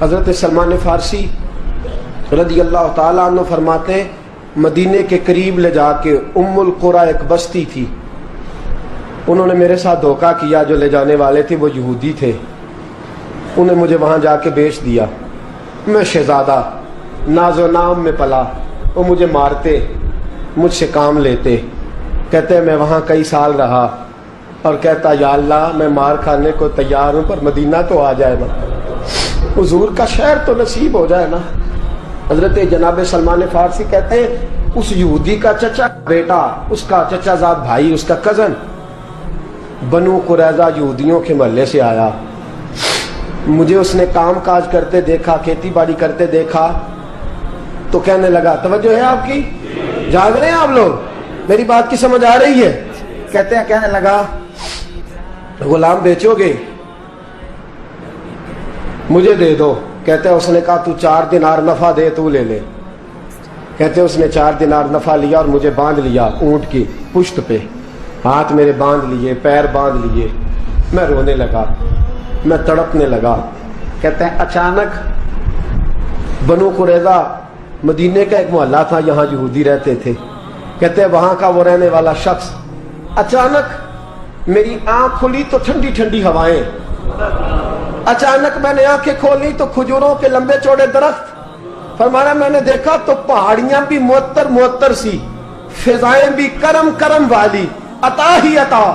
حضرت سلمان فارسی رضی اللہ تعالیٰ عنہ فرماتے ہیں مدینے کے قریب لے جا کے ام القریٰ ایک بستی تھی، انہوں نے میرے ساتھ دھوکہ کیا، جو لے جانے والے تھے وہ یہودی تھے، انہیں مجھے وہاں جا کے بیچ دیا۔ میں شہزادہ ناز و نام میں پلا، وہ مجھے مارتے، مجھ سے کام لیتے، کہتے میں وہاں کئی سال رہا اور کہتا یا اللہ میں مار کھانے کو تیار ہوں پر مدینہ تو آ جائے نا، حضور کا شہر تو نصیب ہو جائے نا۔ حضرت جناب سلمان فارسی کہتے ہیں اس یہودی کا چچا بیٹا، اس کا چچا زاد بھائی، اس کا کزن بنو قریظہ یہودیوں کے محلے سے آیا، مجھے اس نے کام کاج کرتے دیکھا، کھیتی باڑی کرتے دیکھا تو کہنے لگا، توجہ ہے آپ کی، جاگ رہے ہیں آپ لوگ، میری بات کی سمجھ آ رہی ہے؟ کہنے لگا غلام بیچو گے؟ مجھے دے دو۔ کہتے ہیں اس نے کہا تو 4 دینار نفع دے، تو لے لے۔ کہتے ہیں اس نے 4 دینار نفع لیا اور مجھے باندھ لیا اونٹ کی پشت پہ، ہاتھ میرے باندھ لیے، پیر باندھ لیے، میں رونے لگا، میں تڑپنے لگا۔ کہتے ہیں اچانک بنو قریظہ مدینے کا ایک محلہ تھا، یہاں یہودی رہتے تھے، کہتے ہیں وہاں کا وہ رہنے والا شخص اچانک میری آنکھ کھلی تو ٹھنڈی ٹھنڈی ہوائیں، اچانک میں نے آنکھیں کھولی تو کھجوروں کے لمبے چوڑے درخت، فرمایا میں نے دیکھا تو پہاڑیاں بھی معطر معطر سی، فضائیں بھی کرم کرم والی، عطا ہی عطا۔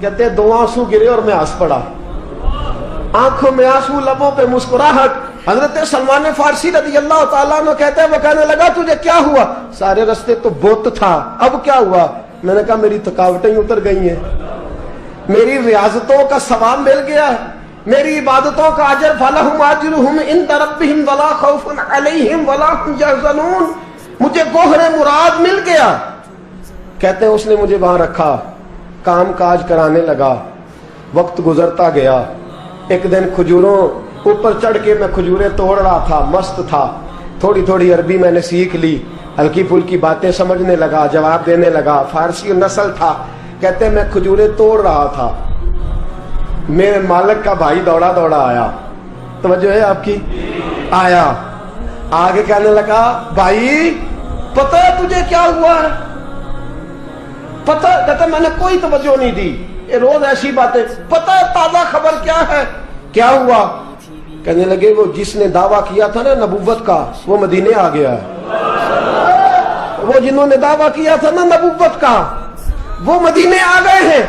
کہتے 2 آنسو گرے اور میں ہنس پڑا، آنکھوں میں آنسو، لبوں پہ مسکراہٹ۔ حضرت سلمان فارسی رضی اللہ تعالیٰ عنہ کہتے ہیں وہ کہنے لگا تجھے کیا ہوا؟ سارے رستے تو بت تھا، اب کیا ہوا؟ میں نے کہا میری تھکاوٹیں اتر گئی ہیں، میری ریاضتوں کا ثواب مل گیا ہے، میری عبادتوں کا اجر، فَلَهُمْ أَجْرُهُمْ عِنْدَ رَبِّهِمْ وَلَا خَوْفٌ عَلَيْهِمْ وَلَا هُمْ يَحْزَنُونَ، مجھے گوہر مراد مل گیا۔ کہتے ہیں اس نے مجھے وہاں رکھا، کام کاج کرانے لگا، وقت گزرتا گیا۔ ایک دن کھجوروں اوپر چڑھ کے میں کھجوریں توڑ رہا تھا، مست تھا، تھوڑی تھوڑی عربی میں نے سیکھ لی، ہلکی پھلکی باتیں سمجھنے لگا، جواب دینے لگا، فارسی نسل تھا۔ کہتے ہیں میں کھجوریں توڑ رہا تھا، میرے مالک کا بھائی دوڑا دوڑا آیا، توجہ ہے آپ کی، آیا آگے کہنے لگا بھائی پتہ ہے تجھے کیا ہوا ہے؟ پتہ؟ کہتا میں نے کوئی توجہ نہیں دی، یہ روز ایسی باتیں، پتہ ہے تازہ خبر کیا ہے؟ کیا ہوا؟ کہنے لگے وہ جس نے دعویٰ کیا تھا نا نبوت کا وہ مدینے آ گیا ہے، وہ جنہوں نے دعویٰ کیا تھا نا نبوت کا وہ مدینے آ گئے ہیں۔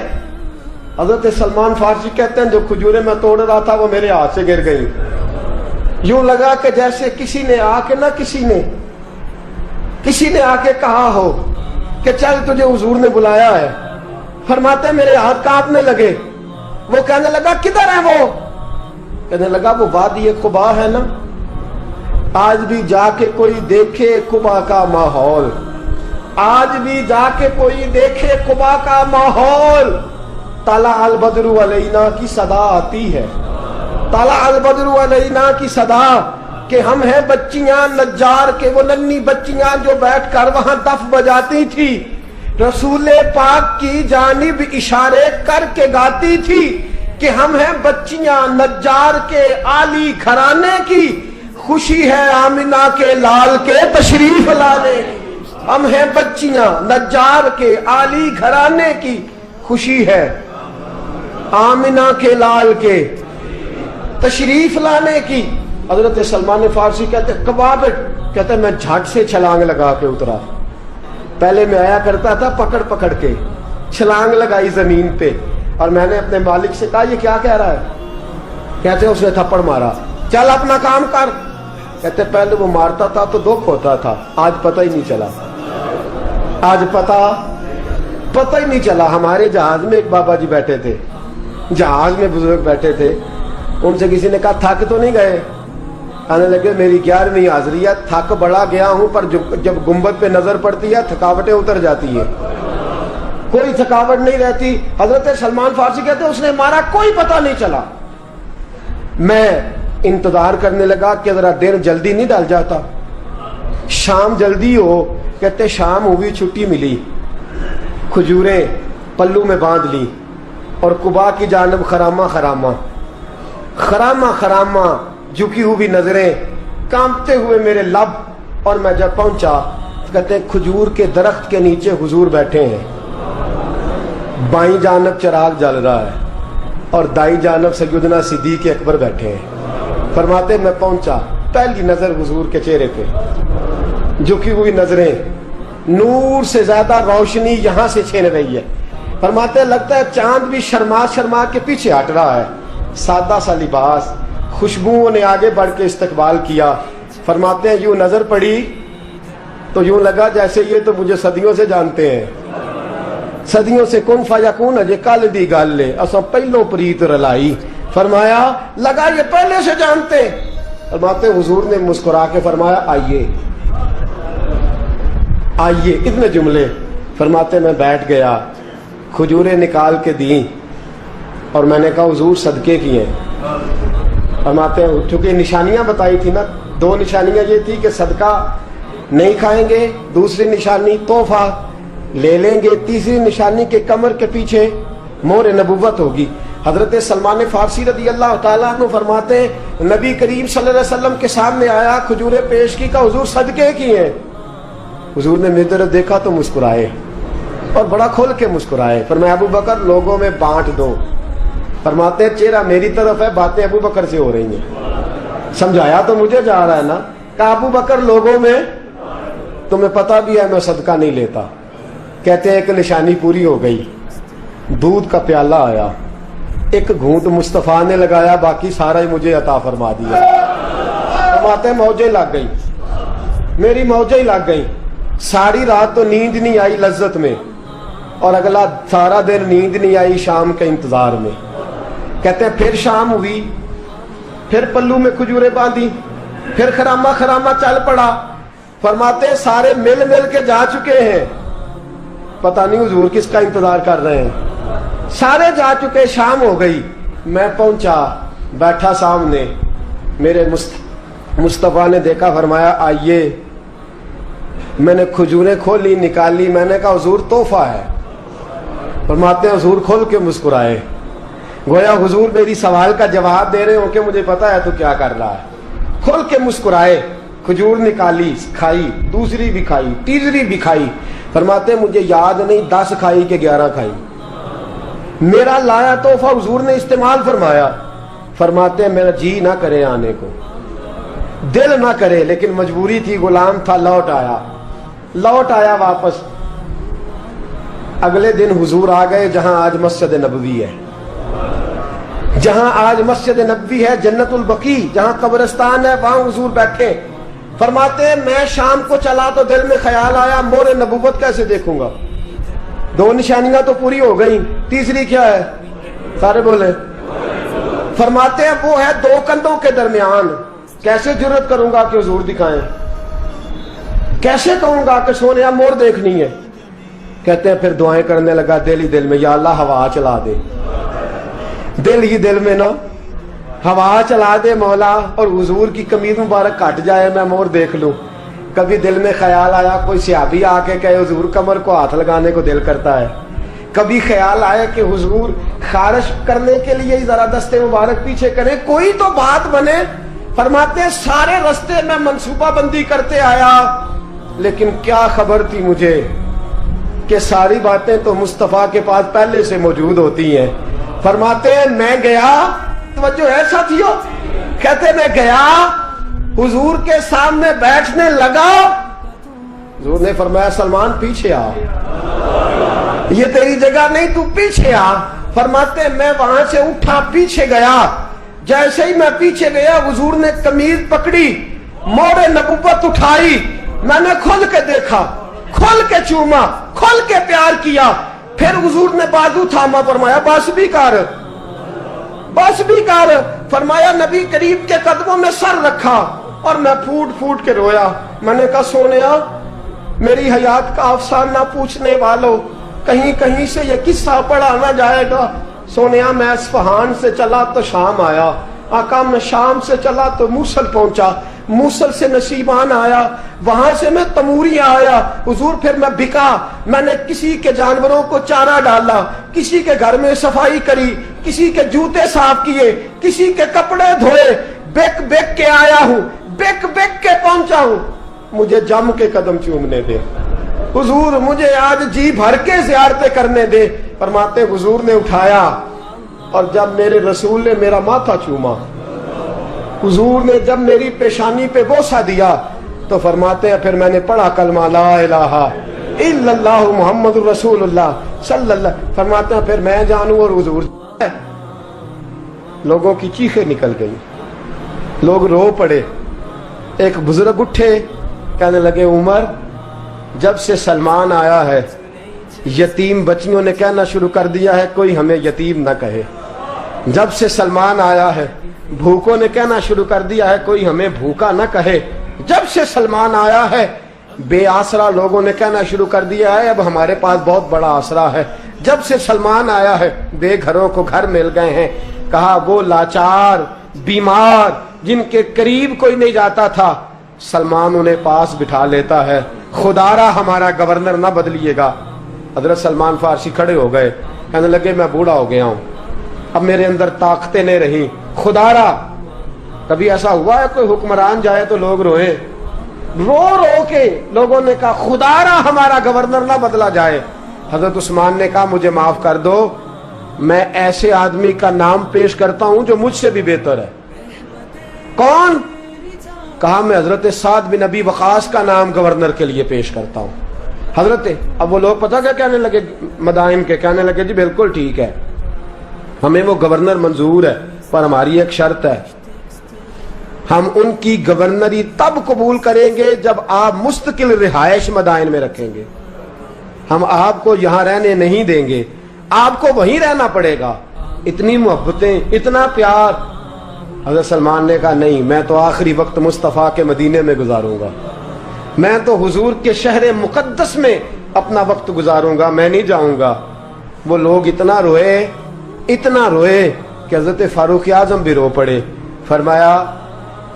حضرت سلمان فارسی کہتے ہیں جو کھجوریں میں توڑ رہا تھا وہ میرے ہاتھ سے گر گئی، یوں لگا کہ جیسے کسی نے آ کے کسی نے آ کے کہا ہو کہ چل تجھے حضور نے بلایا ہے۔ فرماتے میرے ہاتھ کانپنے لگے۔ وہ کہنے لگا کدھر ہے وہ؟ کہنے لگا وہ وادی قبا ہے نا، آج بھی جا کے کوئی دیکھے قبا کا ماحول، آج بھی جا کے کوئی دیکھے قبا کا ماحول۔ طلع البدر علینا کی صدا آتی ہے، طلع البدر علینا کی صدا، کہ ہم ہیں بچیاں نجار کے، وہ ننھی بچیاں جو بیٹھ کر وہاں دف بجاتی تھی، رسول پاک کی جانب اشارے کر کے گاتی تھی کہ ہم ہیں بچیاں نجار کے عالی گھرانے کی، خوشی ہے آمنہ کے لال کے تشریف لانے کی۔ ہم ہیں بچیاں نجار کے عالی گھرانے کی، خوشی ہے آمنہ کے لال کے تشریف لانے کی۔ حضرت سلمان فارسی کہتے کباب، کہتے میں جھٹ سے چھلانگ لگا کے اترا، پہلے میں آیا کرتا تھا پکڑ پکڑ کے، چھلانگ لگائی زمین پہ، اور میں نے اپنے مالک سے کہا یہ کیا کہہ رہا ہے؟ کہتے اس نے تھپڑ مارا، چل اپنا کام کر۔ کہتے پہلے وہ مارتا تھا تو دکھ ہوتا تھا، آج پتہ ہی نہیں چلا، آج پتہ ہی نہیں چلا۔ ہمارے جہاز میں ایک بابا جی بیٹھے تھے، جہاز میں بزرگ بیٹھے تھے، ان سے کسی نے کہا تھک تو نہیں گئے؟ کہنے لگے میری 11ویں حاضری ہے، تھک بڑا گیا ہوں، پر جب گنبد پہ نظر پڑتی ہے تھکاوٹیں اتر جاتی ہیں، کوئی تھکاوٹ نہیں رہتی۔ حضرت سلمان فارسی کہتے اس نے مارا، کوئی پتہ نہیں چلا۔ میں انتظار کرنے لگا کہ ذرا دن جلدی نہیں ڈل جاتا، شام جلدی ہو۔ کہتے شام ہوئی، چھٹی ملی، کھجوریں پلو میں باندھ لی اور قبا کی جانب خرامہ झुकी हुई नजरें, कांपते हुए मेरे लब। और मैं जब पहुंचा, कहते हैं खजूर के दरख्त के नीचे हुजूर बैठे हैं, बाईं जानब चिराग जल रहा है और दाई जानब सैयदना सिद्दीक अकबर बैठे हैं। फरमाते मैं पहुंचा, पहली नजर हुजूर के चेहरे पे, झुकी हुई नजरें, नूर से ज्यादा रोशनी यहां से छीन रही है। फरमाते लगता है चांद भी शर्मा शर्मा के पीछे हट रहा है। सादा सा लिबास, खुशबुओं ने आगे बढ़ के इस्तकबाल किया। फरमाते हैं यूं नजर पड़ी तो यूं लगा जैसे ये तो मुझे सदियों से जानते हैं, सदियों से कुन फयकून अजे कल दी गल है, असा पहलों प्रीत रलाई। फरमाया लगा ये पहले से जानते। फरमाते हुजूर ने मुस्कुरा के फरमाया आइए आइए, इतने जुमले। फरमाते मैं बैठ गया, खजूरें निकाल के दी और मैंने कहा हुजूर सदके की हैं। फरमाते हैं चूंकि निशानियां बताई थी ना, दो निशानियां ये थी कि सदका नहीं खाएंगे, दूसरी निशानी तोहफा ले लेंगे, तीसरी निशानी के कमर के पीछे मोहर नबुव्वत होगी। हजरत सलमान फारसी रदी अल्लाह ताला अन्हु फरमाते हैं नबी करीम सल्लल्लाहु अलैहि वसल्लम के सामने आया, खजूरें पेश की, का हुजूर सदके की हैं। हुजूर ने मेरी तरफ देखा तो मुस्कुराए और बड़ा खोल के मुस्कुराए। फरमाया अबू बकर लोगों में बांट दो। फरमाते चेहरा मेरी तरफ है, बातें अबू बकर से हो रही हैं। समझाया तो मुझे जा रहा है ना, कहा अबू बकर लोगों में, तुम्हें पता भी है मैं सदका नहीं लेता। कहते हैं एक निशानी पूरी हो गई, दूध का प्याला आया, एक घूंट मुस्तफा ने लगाया, बाकी सारा ही मुझे अता फरमा दिया। फरमाते मौजें लग गई, मेरी मौजें लग गई। सारी रात तो नींद नहीं आई लज्जत में, और अगला सारा दिन नींद नहीं आई शाम के इंतजार में। कहते हैं फिर शाम हुई, फिर पल्लू में खजूरें बांधी, फिर खरामा खरामा चल पड़ा। फरमाते सारे मिल मिल के जा चुके हैं, पता नहीं हुजूर किसका इंतजार कर रहे हैं। सारे जा चुके, शाम हो गई। मैं पहुंचा, बैठा सामने, मेरे मुस्तफा ने देखा, फरमाया आइए। मैंने खजूरें खोली, निकाली, मैंने कहा हुजूर तोहफा है। फरमाते हैं हुजूर खोल के मुस्कुराए, गोया हुजूर मेरी सवाल का जवाब दे रहे हो कि मुझे पता है तू क्या कर रहा है। खोल के मुस्कुराए, खजूर निकाली, खाई, दूसरी भी खाई, तीसरी भी खाई। फरमाते मुझे याद नहीं 10 खाई कि 11 खाई। मेरा लाया तोहफा हुजूर ने इस्तेमाल फरमाया। फरमाते मेरा जी ना करे आने को, दिल ना करे, लेकिन मजबूरी थी, गुलाम था, लौट आया वापस। अगले दिन हुजूर आ गए जहां आज मस्जिद नबवी है, जहां आज मस्जिद नबवी है, जन्नतुल बकी जहां कब्रिस्तान है, वहां हुजूर बैठे। फरमाते मैं शाम को चला तो दिल में ख्याल आया मोहर नबुव्वत कैसे देखूंगा। 2 निशानियां तो पूरी हो गई, तीसरी क्या है, सारे बोले। फरमाते हैं वो है 2 कंधों के दरमियान, कैसे जुर्रत करूंगा कि हुजूर दिखाएं, कैसे कहूंगा कि सोनिया मोर देखनी है। कहते हैं फिर दुआएं करने लगा दिल ही दिल में, या अल्लाह हवा चला दे, दिल ही दिल में ना हवा चला दे मौला, और हुजूर की कमीज मुबारक कट जाए, मैं मोर देख लूं। कभी दिल में ख्याल आया कोई सहाबी आके कहे हुजूर कमर को हाथ लगाने को दिल करता है। कभी ख्याल आया कि हुजूर खारिश करने के लिए जरा दस्ते मुबारक पीछे करें, कोई तो बात बने। फरमाते सारे रास्ते में मंसूबा बंदी करते आया, लेकिन क्या खबर थी मुझे कि सारी बातें तो मुस्तफा के पास पहले से मौजूद होती हैं। फरमाते हैं मैं गया, तवज्जो है साथियों, कहते मैं गया हुजूर के सामने बैठने लगा। हुजूर ने फरमाया सलमान पीछे आ, ये तेरी जगह नहीं, तू पीछे आ। फरमाते मैं वहां से उठा, पीछे गया। जैसे ही मैं पीछे गया हुजूर ने कमीज पकड़ी, मोहर नबुव्वत उठाई, मैंने खोल के देखा, खोल के चूमा, खोल के प्यार किया। फिर हुजूर ने बाजू थामा, फरमाया बस भी कर, बस भी कर। फरमाया नबी करीम के कदमों में सर रखा और मैं फूट फूट के रोया। मैंने कहा सोनिया मेरी हयात का अफसाना पूछने वालों, कहीं कहीं से ये किस्सा पढ़ा ना जाएगा। सोनिया मैं अस्फहान से चला तो शाम आया, आका मैं शाम से चला तो मूसल पहुंचा, मूसल से नसीबान आया, वहां से मैं तमूरिया आया। हुजूर फिर मैं बिका, मैंने किसी के जानवरों को चारा डाला, किसी के घर में सफाई करी, किसी के जूते साफ किए, किसी के कपड़े धोए, बेक बेक के आया हूं, बेक बेक के पहुंचा हूं, मुझे जम के कदम चूमने दे। हुजूर मुझे आज जी भर के ज़ियारतें करने दे। फरमाते हुजूर ने उठाया और जब मेरे रसूल ने मेरा माथा चूमा, हुजूर ने जब मेरी पेशानी पे बोसा दिया, तो फरमाते हैं फिर मैंने पढ़ा कलमा ला इलाहा इल्लल्लाह मुहम्मदुर रसूलुल्लाह सल्लल्लाहु। फरमाते हैं फिर मैं जानूं और हुजूर। लोगों की चीखें निकल गई, लोग रो पड़े। एक बुजुर्ग उठे, कहने लगे उमर, जब से सलमान आया है यतीम बच्चियों ने कहना शुरू कर दिया है कोई हमें यतीम न कहे। जब से सलमान आया है भूखों ने कहना शुरू कर दिया है कोई हमें भूखा न कहे। जब से सलमान आया है बेआसरा लोगों ने कहना शुरू कर दिया है अब हमारे पास बहुत बड़ा आसरा है। जब से सलमान आया है बेघरों को घर मिल गए हैं। कहा वो लाचार बीमार जिनके करीब कोई नहीं जाता था, सलमान उन्हें पास बिठा लेता है। खुदारा हमारा गवर्नर ना बदलिएगा। हजरत सलमान फारसी खड़े हो गए, कहने लगे मैं बूढ़ा हो गया हूं, अब मेरे अंदर ताकतें नहीं रही। खुदारा, कभी ऐसा हुआ है कोई हुक्मरान जाए तो लोग रोए? रो रो के लोगों ने कहा खुदारा हमारा गवर्नर ना बदला जाए। हजरत उस्मान ने कहा मुझे माफ कर दो, मैं ऐसे आदमी का नाम पेश करता हूं जो मुझसे भी बेहतर है। कौन? कहा मैं हजरत साद बिन नबी वकास का नाम गवर्नर के लिए पेश करता हूं। हजरत, अब वो लोग पता क्या कहने लगे मदाइन के, कहने लगे जी बिल्कुल ठीक है, हमें वो गवर्नर मंजूर है, पर हमारी एक शर्त है, हम उनकी गवर्नरी तब कबूल करेंगे जब आप मुस्तकिल रिहायश मदाइन में रखेंगे। हम आपको यहां रहने नहीं देंगे, आपको वहीं रहना पड़ेगा। इतनी मोहब्बतें, इतना प्यार। हज़रत सलमान ने कहा नहीं, मैं तो आखिरी वक्त मुस्तफ़ा के मदीने में गुजारूंगा, मैं तो हुजूर के शहर मुकद्दस में अपना वक्त गुजारूंगा, मैं नहीं जाऊंगा। वो लोग इतना रोए कि हज़रत फारूक आज़म भी रो पड़े। फरमाया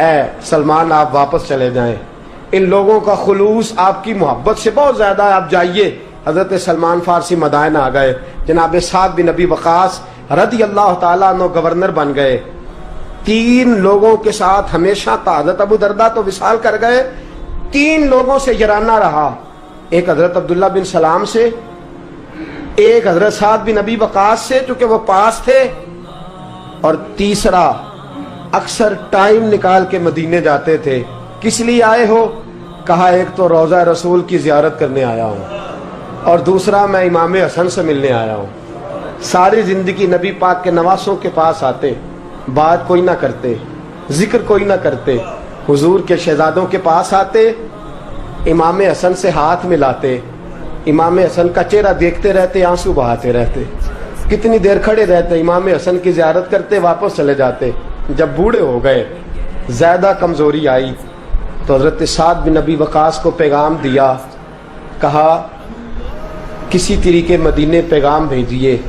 ए सलमान आप वापस चले जाएं, इन लोगों का खुलूस आपकी मोहब्बत से बहुत ज्यादा है, आप जाइए। हजरत सलमान फारसी मदाइन आ गए। जनाब साद बिन नबी वकास रदी अल्लाह ताला अन्हु गवर्नर बन गए। 3 लोगों के साथ हमेशा था। हजरत अबू दरदा तो विसाल कर गए, 3 लोगों से यराना रहा। एक हजरत अब्दुल्ला बिन सलाम से, एक हजरत साद बिन नबी वकास से चूंकि वो पास थे, और तीसरा अक्सर टाइम निकाल के मदीने जाते थे। किस लिए आए हो? कहा एक तो रोजा रसूल की जियारत करने आया हूं, और दूसरा मैं इमाम हसन से मिलने आया हूं। सारी जिंदगी नबी पाक के नवासों के पास आते, बात कोई ना करते, जिक्र कोई ना करते। हुजूर के शहजादों के पास आते, इमाम हसन से हाथ मिलाते, इमाम हसन का चेहरा देखते रहते, आंसू बहाते रहते। कितनी देर खड़े रहते, इमाम हसन की जियारत करते, वापस चले जाते। जब बूढ़े हो गए, ज्यादा कमजोरी आई, तो हजरत साद बिन नबी वकास को पैगाम दिया। कहा किसी तरीके मदीने पैगाम भेजिए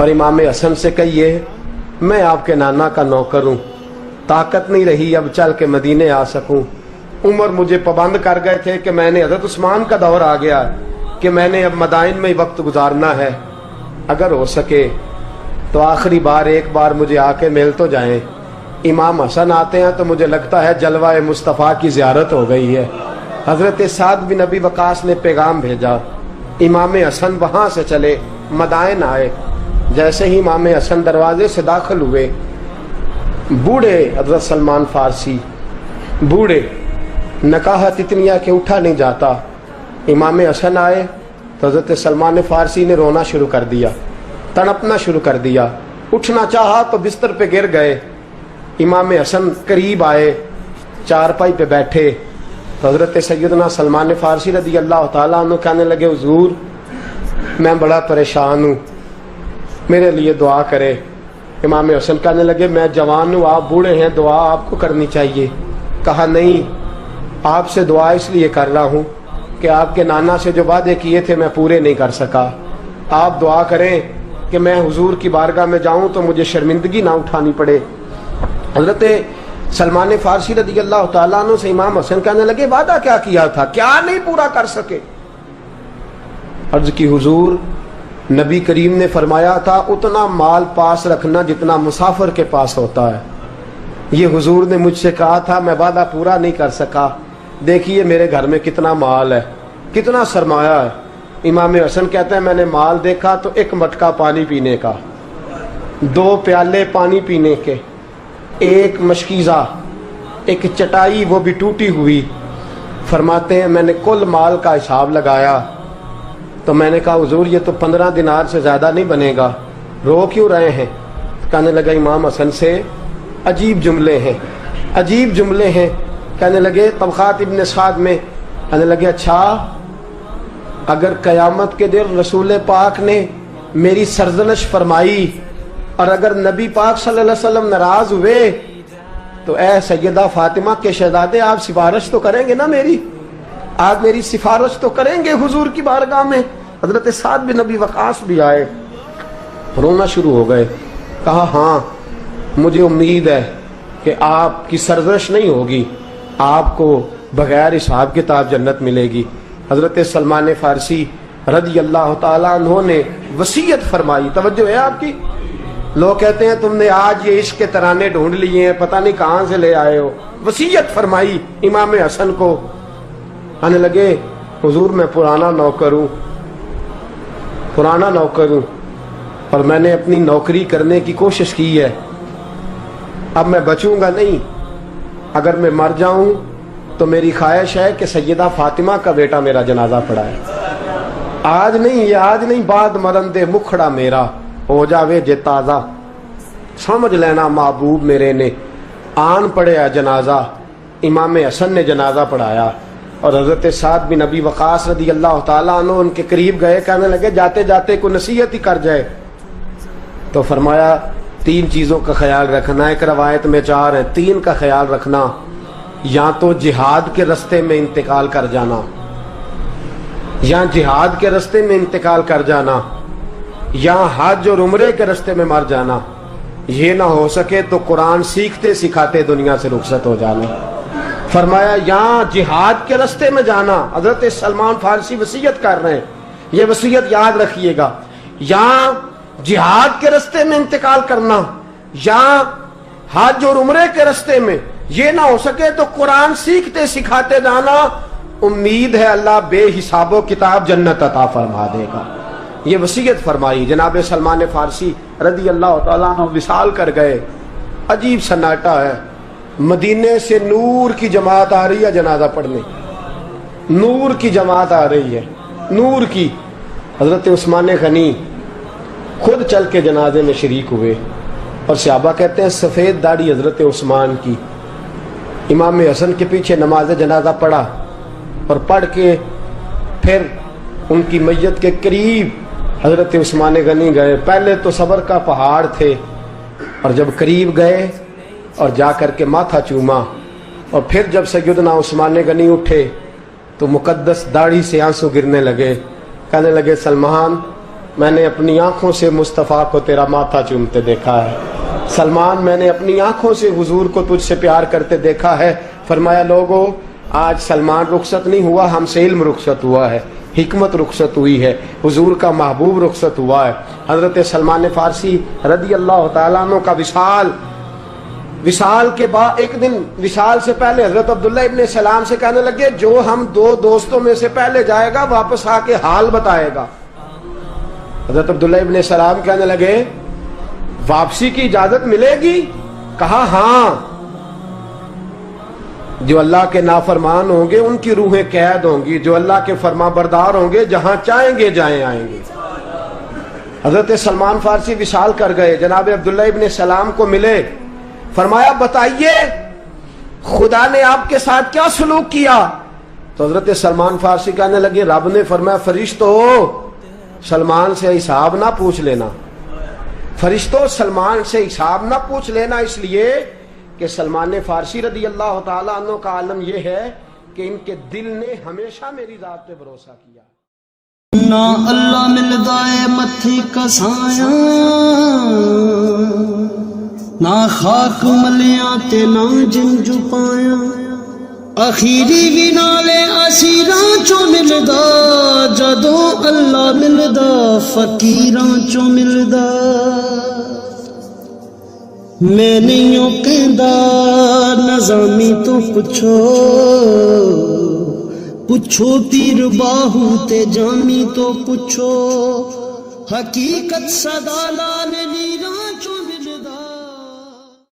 और इमाम हसन से कहिए मैं आपके नाना का नौकर हूँ, ताकत नहीं रही अब चल के मदीने आ सकूं। उमर मुझे पाबंद कर गए थे कि मैंने, हजरत उस्मान का दौर आ गया कि मैंने अब मदाइन में ही वक्त गुजारना है। अगर हो सके तो आखिरी बार एक बार मुझे आके मिल तो जाएं। इमाम हसन आते हैं तो मुझे लगता है जलवा मुस्तफ़ा की ज़ियारत हो गई है। हजरत साद बिन नबी वकास ने पैगाम भेजा, इमाम हसन वहां से चले, मदाइन आए। जैसे ही इमाम हसन दरवाजे से दाखिल हुए, बूढ़े हजरत सलमान फारसी, बूढ़े, नकाहत इतनी है कि उठा नहीं जाता। इमाम हसन आए तो हजरत सलमान फारसी ने रोना शुरू कर दिया, तड़पना शुरू कर दिया। उठना चाहा तो बिस्तर पे गिर गए। इमाम हसन करीब आए, चारपाई पे बैठे, तो हजरत सैयदना सलमान फारसी रदी अल्लाह ताला अन्हु कहने लगे हुजूर मैं बड़ा परेशान हूँ, मेरे लिए दुआ करे। इमाम हसन कहने लगे मैं जवान हूँ, आप बूढ़े हैं, दुआ आपको करनी चाहिए। कहा नहीं, आपसे दुआ इसलिए कर रहा हूँ कि आपके नाना से जो वादे किए थे मैं पूरे नहीं कर सका। आप दुआ करें कि मैं हुजूर की बारगाह में जाऊं तो मुझे शर्मिंदगी ना उठानी पड़े। हजरत सलमान फारसी रज़ी अल्लाह ताला अन्हु से इमाम हसन कहने लगे वादा क्या किया था, क्या नहीं पूरा कर सके? अर्ज की हुजूर नबी करीम ने फरमाया था उतना माल पास रखना जितना मुसाफिर के पास होता है। یہ حضور نے مجھ سے کہا تھا، میں وعدہ پورا نہیں کر سکا، دیکھیے میرے گھر میں کتنا مال ہے، کتنا سرمایہ ہے۔ امام حسن کہتے ہیں میں نے مال دیکھا تو ایک مٹکا پانی پینے کا، 2 پیالے پانی پینے کے، ایک مشکیزہ، ایک چٹائی وہ بھی ٹوٹی ہوئی۔ فرماتے ہیں میں نے کل مال کا حساب لگایا تو میں نے کہا حضور یہ تو 15 دینار سے زیادہ نہیں بنے گا، رو کیوں رہے ہیں؟ کہنے لگا امام حسن سے عجیب جملے ہیں، عجیب جملے ہیں۔ کہنے لگے طبقات ابن سعد میں، کہنے لگے اچھا اگر قیامت کے دن رسول پاک نے میری سرزنش فرمائی اور اگر نبی پاک صلی اللہ علیہ وسلم ناراض ہوئے تو اے سیدہ فاطمہ کے شہزادے آپ سفارش تو کریں گے نا میری، آپ میری سفارش تو کریں گے حضور کی بارگاہ میں؟ حضرت سعد بن نبی وقاص بھی آئے، رونا شروع ہو گئے، کہا ہاں مجھے امید ہے کہ آپ کی سرزنش نہیں ہوگی، آپ کو بغیر حساب کتاب جنت ملے گی۔ حضرت سلمان فارسی رضی اللہ تعالیٰ عنہ نے وصیت فرمائی، توجہ ہے آپ کی؟ لوگ کہتے ہیں تم نے آج یہ عشق کے ترانے ڈھونڈ لیے ہیں، پتہ نہیں کہاں سے لے آئے ہو۔ وصیت فرمائی امام حسن کو، آنے لگے حضور میں پرانا نوکر ہوں، پرانا نوکر ہوں اور میں نے اپنی نوکری کرنے کی کوشش کی ہے، اب میں بچوں گا نہیں، اگر میں مر جاؤں تو میری خواہش ہے کہ سیدہ فاطمہ کا بیٹا میرا جنازہ پڑھائے، آج نہیں، یہ آج نہیں، بعد مرن دے مکھڑا میرا ہو جاوے جے تازہ۔ سمجھ لینا محبوب میرے نے آن پڑھیا جنازہ، امام حسن نے جنازہ پڑھایا اور حضرت سعد بن نبی وقاص رضی اللہ تعالیٰ عنہ ان کے قریب گئے، کہنے لگے جاتے جاتے کوئی نصیحت ہی کر جائے، تو فرمایا 3 چیزوں کا خیال رکھنا، ایک روایت میں 4 ہے، 3 کا خیال رکھنا، یا تو جہاد کے رستے میں انتقال کر جانا، یا جہاد کے رستے میں انتقال کر جانا، یا حج اور عمرے کے رستے میں مر جانا، یہ نہ ہو سکے تو قرآن سیکھتے سکھاتے دنیا سے رخصت ہو جانا۔ فرمایا یا جہاد کے رستے میں جانا، حضرت سلمان فارسی وصیت کر رہے ہیں، یہ وصیت یاد رکھیے گا، یا جہاد کے رستے میں انتقال کرنا، یا حج اور عمرے کے رستے میں، یہ نہ ہو سکے تو قرآن سیکھتے سکھاتے جانا، امید ہے اللہ بے حساب و کتاب جنت عطا فرما دے گا۔ یہ وصیت فرمائی۔ جناب سلمان فارسی رضی اللہ تعالیٰ عنہ وصال کر گئے، عجیب سناٹا ہے، مدینے سے نور کی جماعت آ رہی ہے جنازہ پڑھنے، نور کی جماعت آ رہی ہے، نور کی۔ حضرت عثمان غنی خود چل کے جنازے میں شریک ہوئے اور صحابہ کہتے ہیں سفید داڑھی حضرت عثمان کی، امام حسن کے پیچھے نماز جنازہ پڑھا اور پڑھ کے پھر ان کی میت کے قریب حضرت عثمان غنی گئے۔ پہلے تو صبر کا پہاڑ تھے اور جب قریب گئے اور جا کر کے ماتھا چوما اور پھر جب سیدنا عثمان غنی اٹھے تو مقدس داڑھی سے آنسو گرنے لگے، کہنے لگے سلمان میں نے اپنی آنکھوں سے مصطفیٰ کو تیرا ماتھا چومتے دیکھا ہے، سلمان میں نے اپنی آنکھوں سے حضور کو تجھ سے پیار کرتے دیکھا ہے۔ فرمایا لوگو آج سلمان رخصت نہیں ہوا، ہم سے علم رخصت ہوا ہے، حکمت رخصت ہوئی ہے، حضور کا محبوب رخصت ہوا ہے۔ حضرت سلمان فارسی رضی اللہ تعالیٰ عنہ کا وصال کے بعد ایک دن وصال سے پہلے حضرت عبداللہ ابن سلام سے کہنے لگے جو ہم 2 دوستوں میں سے پہلے جائے گا واپس آ کے حال بتائے گا۔ حضرت عبداللہ ابن سلام کہنے لگے واپسی کی اجازت ملے گی؟ کہا ہاں، جو اللہ کے نافرمان ہوں گے ان کی روحیں قید ہوں گی، جو اللہ کے فرما بردار ہوں گے جہاں چاہیں گے جائیں آئیں گے۔ حضرت سلمان فارسی وصال کر گئے، جناب عبداللہ ابن سلام کو ملے، فرمایا بتائیے خدا نے آپ کے ساتھ کیا سلوک کیا؟ تو حضرت سلمان فارسی کہنے لگے رب نے فرمایا فرشتو سلمان سے حساب نہ پوچھ لینا، فرشتوں سلمان سے حساب نہ پوچھ لینا، اس لیے کہ سلمان فارسی رضی اللہ تعالیٰ عنہ کا عالم یہ ہے کہ ان کے دل نے ہمیشہ میری ذات پہ بھروسہ کیا۔ نہ اللہ ملدا ہے متھی کسایا، نہ خاک ملیاں تے نہ جن جپایا، اخیری بھی نالے اسیراں چو ملدا، جدوں اللہ ملدا فقیراں چو ملدا۔ میں نہیں ہوں کہندا نظامی تو پچھو پیر باہو تے جامی تو پچھو حقیقت صدا لال نیران